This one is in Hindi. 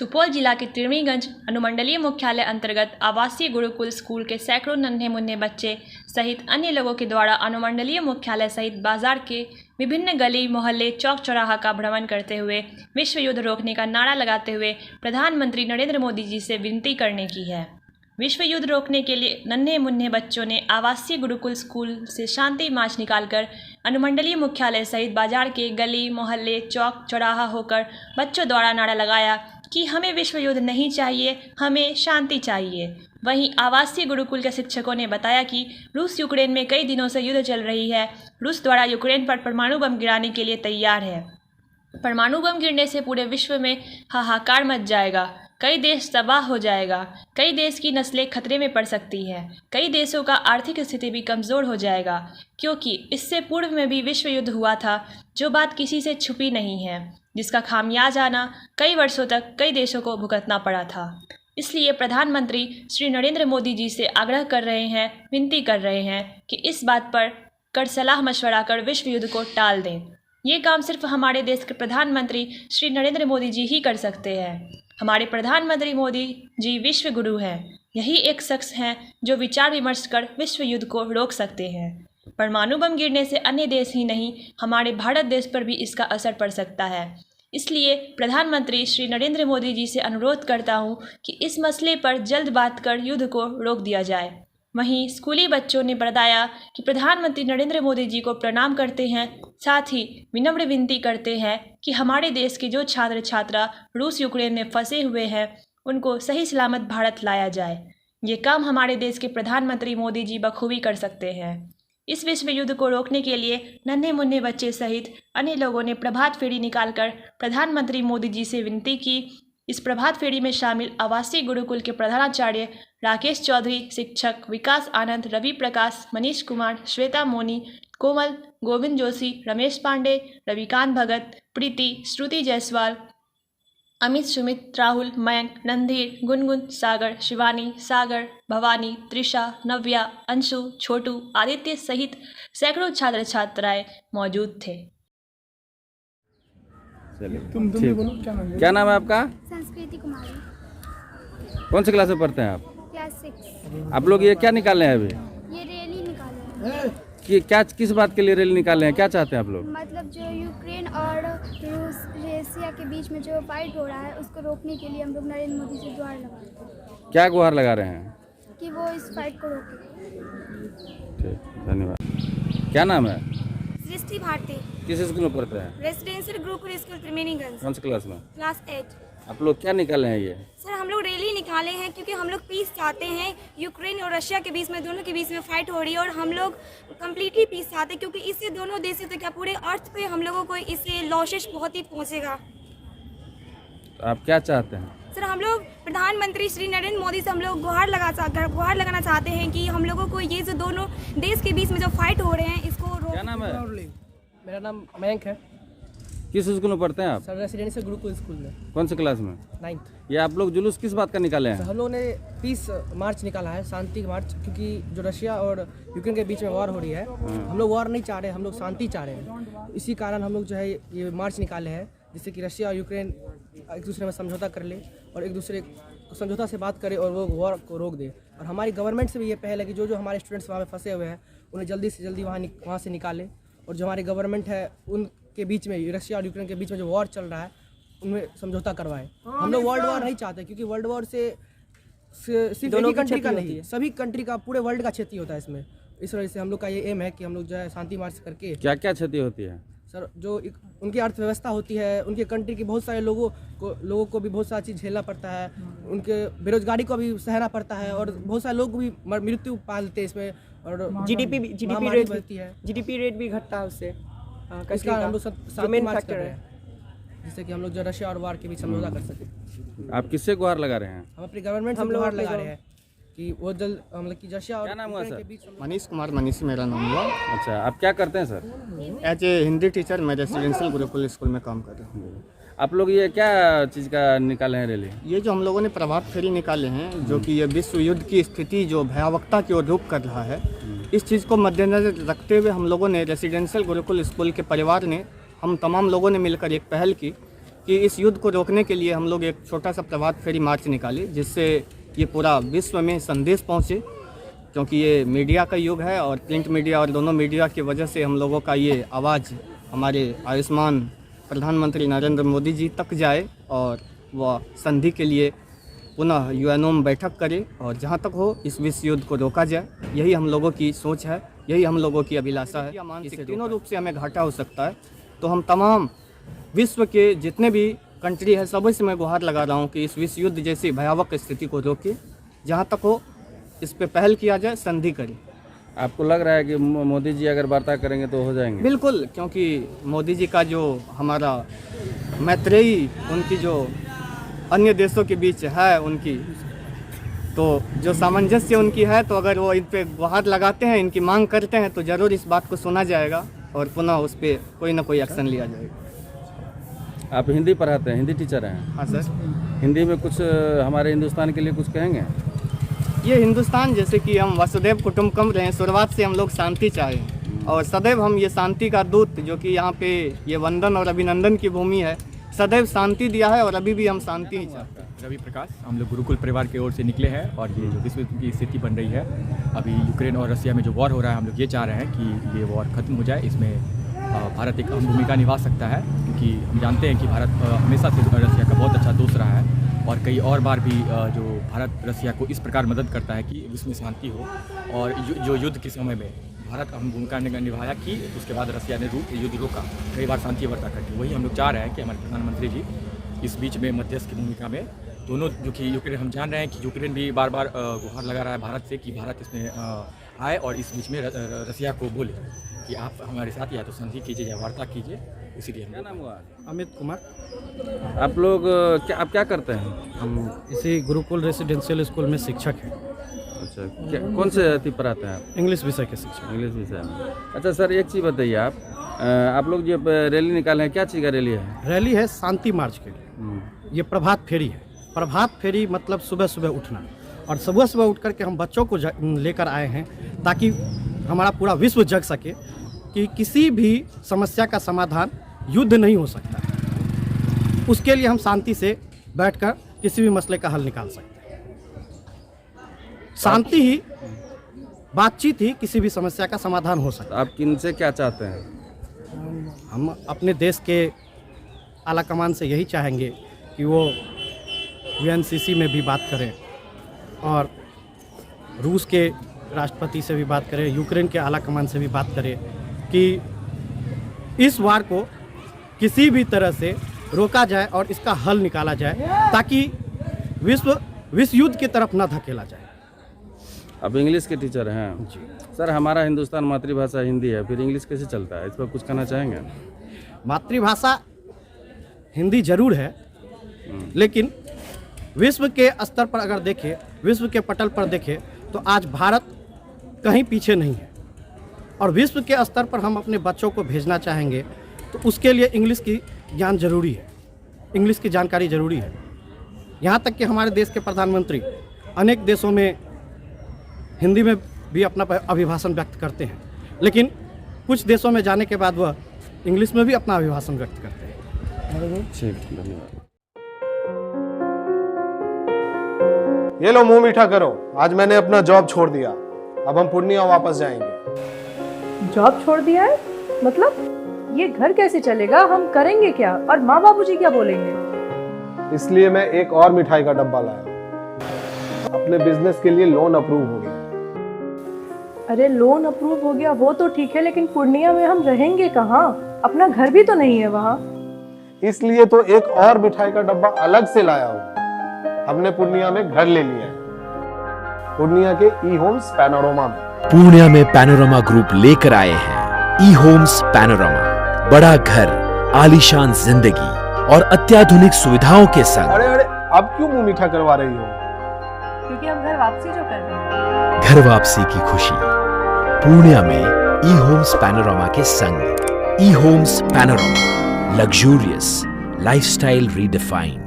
सुपौल जिला के त्रिवेणीगंज अनुमंडलीय मुख्यालय अंतर्गत आवासीय गुरुकुल स्कूल के सैकड़ों नन्हे मुन्ने बच्चे सहित अन्य लोगों के द्वारा अनुमंडलीय मुख्यालय सहित बाजार के विभिन्न गली मोहल्ले चौक चौराहा का भ्रमण करते हुए विश्व युद्ध रोकने का नारा लगाते हुए प्रधानमंत्री नरेंद्र मोदी जी से विनती करने की है। विश्व युद्ध रोकने के लिए नन्हे मुन्ने बच्चों ने आवासीय गुरुकुल स्कूल से शांति मार्च निकालकर अनुमंडलीय मुख्यालय सहित बाजार के गली मोहल्ले चौक चौराहा होकर बच्चों द्वारा नारा लगाया कि हमें विश्व युद्ध नहीं चाहिए, हमें शांति चाहिए। वहीं आवासीय गुरुकुल के शिक्षकों ने बताया कि रूस यूक्रेन में कई दिनों से युद्ध चल रही है। रूस द्वारा यूक्रेन पर परमाणु बम गिराने के लिए तैयार है। परमाणु बम गिरने से पूरे विश्व में हाहाकार मच जाएगा, कई देश तबाह हो जाएगा, कई देश की नस्लें खतरे में पड़ सकती हैं, कई देशों का आर्थिक स्थिति भी कमज़ोर हो जाएगा, क्योंकि इससे पूर्व में भी विश्व युद्ध हुआ था, जो बात किसी से छुपी नहीं है, जिसका खामियाजाना कई वर्षों तक कई देशों को भुगतना पड़ा था। इसलिए प्रधानमंत्री श्री नरेंद्र मोदी जी से आग्रह कर रहे हैं, विनती कर रहे हैं कि इस बात पर सलाह मशवरा कर विश्व युद्ध को टाल दें। ये काम सिर्फ हमारे देश के प्रधानमंत्री श्री नरेंद्र मोदी जी ही कर सकते हैं। हमारे प्रधानमंत्री मोदी जी विश्व गुरु हैं। यही एक शख्स हैं जो विचार विमर्श कर विश्व युद्ध को रोक सकते हैं। परमाणु बम गिरने से अन्य देश ही नहीं, हमारे भारत देश पर भी इसका असर पड़ सकता है। इसलिए प्रधानमंत्री श्री नरेंद्र मोदी जी से अनुरोध करता हूं कि इस मसले पर जल्द बात कर युद्ध को रोक दिया जाए। वहीं स्कूली बच्चों ने बताया कि प्रधानमंत्री नरेंद्र मोदी जी को प्रणाम करते हैं, साथ ही विनम्र विनती करते हैं कि हमारे देश के जो छात्र छात्रा रूस यूक्रेन में फंसे हुए हैं, उनको सही सलामत भारत लाया जाए। ये काम हमारे देश के प्रधानमंत्री मोदी जी बखूबी कर सकते हैं। इस विश्व युद्ध को रोकने के लिए नन्हे मुन्ने बच्चे सहित अन्य लोगों ने प्रभात फेरी निकालकर प्रधानमंत्री मोदी जी से विनती की। इस प्रभात फेरी में शामिल आवासीय गुरुकुल के प्रधानाचार्य राकेश चौधरी, शिक्षक विकास आनंद, रवि प्रकाश, मनीष कुमार, श्वेता मोनी, कोमल, गोविंद जोशी, रमेश पांडे, रविकांत भगत, प्रीति, श्रुति जायसवाल, अमित, सुमित, राहुल, मयंक, रणधीर, गुनगुन, सागर, शिवानी, सागर, भवानी, त्रिषा, नव्या, अंशु, छोटू, आदित्य सहित सैकड़ों छात्र छात्राएं मौजूद थे। तुम भी बोलो, क्या नाम है आपका? संस्कृति कुमारी। कौन सी क्लास में पढ़ते हैं आप? क्लास 6। आप लोग ये क्या निकाले हैं अभी? ये रैली निकाले हैं। कि क्या, किस बात के लिए रैली निकाले हैं? क्या चाहते हैं आप लोग? मतलब जो यूक्रेन और रूस रशिया के बीच में जो फाइट हो रहा है, उसको रोकने के लिए हम लोग नरेंद्र मोदी से गुहार लगा रहे हैं। क्या गुहार लगा रहे हैं? कि वो इस फाइट को रोके। ठीक, धन्यवाद। क्या नाम है? सृष्टि भारती। किस स्कूल में पढ़ते हैं? Residential gurukul school Triveniganj. कौन सी क्लास में? क्लास 8। आप लोग क्या निकाले हैं ये? सर हम लोग रैली निकाले हैं क्योंकि हम लोग पीस चाहते हैं। यूक्रेन और रशिया के बीच में, दोनों के बीच में फाइट हो रही है और हम लोग कम्प्लीटली पीस चाहते हैं, क्योंकि इससे दोनों देशों तो क्या पूरे अर्थ पे हम लोगों को इससे लॉसेस बहुत ही पहुंचेगा। तो आप क्या चाहते हैं? सर हम लोग प्रधानमंत्री श्री नरेंद्र मोदी से हम लोग गुहार लगाना चाहते हैं कि हम लोगों को ये जो दोनों देश के बीच में जो फाइट हो रहे हैं, इसको रोक। क्या नाम है? मेरा नाम मयंक है। किस स्कूल में पढ़ते हैं आप? सर रेसिडेंशियल गुरुकुल स्कूल में। कौन सी क्लास में? 9th। ये आप लोग जुलूस किस बात का निकाले हैं? हम लोगों ने पीस मार्च निकाला है, शांति मार्च, क्योंकि जो रशिया और यूक्रेन के बीच में वॉर हो रही है, हम लोग वॉर नहीं चाह रहे, हम लोग शांति चाह रहे हैं। इसी कारण हम लोग जो है ये मार्च निकाले हैं, जिससे कि रशिया और यूक्रेन एक दूसरे में समझौता कर ले और एक दूसरे को समझौता से बात करे और वो वॉर को रोक दे। और हमारी गवर्नमेंट से भी ये पहल है कि जो हमारे स्टूडेंट्स वहाँ पे फंसे हुए हैं, उन्हें जल्दी से जल्दी वहाँ से निकाले। और जो हमारी गवर्नमेंट है, उनके बीच में, रशिया और यूक्रेन के बीच में जो वॉर चल रहा है, उनमें समझौता करवाए। हम लोग वर्ल्ड वॉर नहीं चाहते, क्योंकि वर्ल्ड वॉर से सिर्फ एक ही कंट्री का नहीं, सभी कंट्री का, पूरे वर्ल्ड का क्षति होता है इसमें। इस वजह से हम लोग का ये एम है कि हम लोग जो है शांति मार्च करके। क्या क्या क्षति होती है सर? जो उनकी अर्थव्यवस्था होती है, उनके कंट्री के बहुत सारे लोगों को भी बहुत सारी चीज़ झेलना पड़ता है, उनके बेरोजगारी को भी सहना पड़ता है और बहुत सारे लोग भी मृत्यु पालते हैं इसमें। और जीडीपी रेट बढ़ती है, जीडीपी रेट भी घटता है उससे। इसका हम लोग शांति मार्च कर रहे हैं, जिससे कि हम लोग जो रशिया और वार के बीच समझौता कर सकें। आप किससे गुहार लगा रहे हैं? हम अपनी गवर्नमेंट से गुहार लगा रहे हैं कि वो जल्द मतलब कि रशिया और यूक्रेन के बीच। मनीष कुमार, मनीष मेरा नाम हुआ। अच्छा, आप क्या करते हैं sir? As a Hindi teacher मैं रेसिडेंशियल गुरुकुल स्कूल में काम कर रहा हूँ। आप लोग ये क्या चीज़ का निकाले हैं रैली? ये जो हम लोगों ने प्रभात फेरी निकाले हैं, जो कि ये विश्व युद्ध की स्थिति जो भयावहता की ओर रुख कर रहा है, इस चीज़ को मद्देनजर रखते हुए हम लोगों ने रेसिडेंशियल गुरुकुल स्कूल के परिवार ने, हम तमाम लोगों ने मिलकर एक पहल की कि इस युद्ध को रोकने के लिए हम लोग एक छोटा सा प्रभात फेरी मार्च निकाले, जिससे ये पूरा विश्व में संदेश पहुँचे, क्योंकि ये मीडिया का युग है और प्रिंट मीडिया और दोनों मीडिया की वजह से हम लोगों का ये आवाज़ हमारे आयुष्मान प्रधानमंत्री नरेंद्र मोदी जी तक जाए और वह संधि के लिए पुनः यूएनओ में बैठक करे और जहाँ तक हो इस विश्व युद्ध को रोका जाए। यही हम लोगों की सोच है, यही हम लोगों की अभिलाषा है। मानसिक तीनों रूप से हमें घाटा हो सकता है, तो हम तमाम विश्व के जितने भी कंट्री है सभी से मैं गुहार लगा रहा हूँ कि इस विश्व युद्ध जैसी भयावह स्थिति को रोके, जहाँ तक हो इस पे पहल किया जाए, संधि करें। आपको लग रहा है कि मोदी जी अगर वार्ता करेंगे तो हो जाएंगे? बिल्कुल, क्योंकि मोदी जी का जो हमारा मैत्रेयी उनकी जो अन्य देशों के बीच है उनकी, तो जो सामंजस्य उनकी है, तो अगर वो इन पे गुहार लगाते हैं, इनकी मांग करते हैं, तो ज़रूर इस बात को सुना जाएगा और पुनः उस पर कोई ना कोई एक्शन लिया जाएगा। आप हिंदी पढ़ाते हैं, हिंदी टीचर हैं? हाँ सर। हिंदी में कुछ हमारे हिंदुस्तान के लिए कुछ कहेंगे? ये हिंदुस्तान जैसे कि हम वसुधैव कुटुंबकम रहे हैं, शुरुआत से हम लोग शांति चाहें और सदैव हम ये शांति का दूत, जो कि यहाँ पे ये वंदन और अभिनंदन की भूमि है, सदैव शांति दिया है और अभी भी हम शांति ही चाहते हैं। रवि प्रकाश, हम लोग गुरुकुल परिवार की ओर से निकले हैं और ये जो विश्व की स्थिति बन रही है, अभी यूक्रेन और रसिया में जो वॉर हो रहा है, हम लोग ये चाह रहे हैं कि ये वॉर खत्म हो जाए। इसमें भारत एक अहम भूमिका निभा सकता है, क्योंकि हम जानते हैं कि भारत हमेशा से रसिया का बहुत अच्छा दोस्त रहा है और कई और बार भी जो भारत रसिया को इस प्रकार मदद करता है कि विश्व में शांति हो। और जो युद्ध के समय में भारत अहम भूमिका निभाया कि उसके बाद रसिया ने युद्ध रोका, कई बार शांति वार्ता करके। वही हम लोग चाह रहे हैं कि हमारे प्रधानमंत्री जी इस बीच में मध्यस्थ की भूमिका में दोनों, जो कि यूक्रेन, हम जान रहे हैं कि यूक्रेन भी बार बार गुहार लगा रहा है भारत से कि भारत इसमें आए और इस बीच में रसिया को बोले कि आप हमारे साथ या तो संधि कीजिए या वार्ता कीजिए। इसीलिए क्या नाम हुआ? अमित कुमार। आप लोग आप क्या करते हैं? हम इसी गुरुकुल रेसिडेंशियल स्कूल में शिक्षक हैं। अच्छा, कौन से अति पढ़ाते हैं आप? इंग्लिश विषय के शिक्षक। इंग्लिश विषय में। अच्छा सर, एक चीज़ बताइए, आप लोग जो रैली निकाले हैं, क्या चीज़ का रैली है? रैली है शांति मार्च के लिए। ये प्रभात फेरी है। प्रभात फेरी मतलब सुबह सुबह उठना, और सुबह सुबह उठ करके हम बच्चों को लेकर आए हैं ताकि हमारा पूरा विश्व जग सके कि किसी भी समस्या का समाधान युद्ध नहीं हो सकता। उसके लिए हम शांति से बैठकर किसी भी मसले का हल निकाल सकते हैं। शांति ही, बातचीत ही किसी भी समस्या का समाधान हो सकता है। आप किनसे क्या चाहते हैं? हम अपने देश के आला कमान से यही चाहेंगे कि वो यूएनसीसी में भी बात करें और रूस के राष्ट्रपति से भी बात करें, यूक्रेन के आला कमान से भी बात करें कि इस वार को किसी भी तरह से रोका जाए और इसका हल निकाला जाए, ताकि विश्व युद्ध की तरफ न धकेला जाए। आप इंग्लिश के टीचर हैं? जी सर, हमारा हिंदुस्तान मातृभाषा हिंदी है, फिर इंग्लिश कैसे चलता है? इस पर कुछ कहना चाहेंगे? मातृभाषा हिंदी जरूर है, लेकिन विश्व के स्तर पर अगर देखें, विश्व के पटल पर देखें, तो आज भारत कहीं पीछे नहीं है। और विश्व के स्तर पर हम अपने बच्चों को भेजना चाहेंगे तो उसके लिए इंग्लिश की ज्ञान जरूरी है, इंग्लिश की जानकारी जरूरी है। यहाँ तक कि हमारे देश के प्रधानमंत्री अनेक देशों में हिंदी में भी अपना अभिभाषण व्यक्त करते हैं, लेकिन कुछ देशों में जाने के बाद वह इंग्लिश में भी अपना अभिभाषण व्यक्त करते हैं। ठीक, धन्यवाद। ये लो, मुंह मीठा करो। आज मैंने अपना जॉब छोड़ दिया, अब हम पूर्णिया वापस जाएंगे। जॉब छोड़ दिया है? मतलब ये घर कैसे चलेगा? हम करेंगे क्या? और माँ बाबूजी क्या बोलेंगे? इसलिए मैं एक और मिठाई का डब्बा लाया। अपने बिजनेस के लिए लोन अप्रूव हो गया। अरे लोन अप्रूव हो गया वो तो ठीक है, लेकिन पूर्णिया में हम रहेंगे कहाँ? अपना घर भी तो नहीं है वहाँ। इसलिए तो एक और मिठाई का डब्बा अलग से लाया हूँ। हमने पूर्णिया में घर ले लिया है, पूर्णिया के ई होम्स पैनोरमा में। पूर्णिया में पैनोरमा ग्रुप लेकर आए हैं ई होम्स पैनोरमा। बड़ा घर, आलीशान जिंदगी और अत्याधुनिक सुविधाओं के संग। अरे अरे, अब क्यों मुंह मीठा करवा रही हो? क्योंकि हम घर वापसी जो कर रहे हैं। घर वापसी की खुशी पूर्णिया में ई होम्स पैनोरमा के संग। E homes panorama, luxurious lifestyle redefined.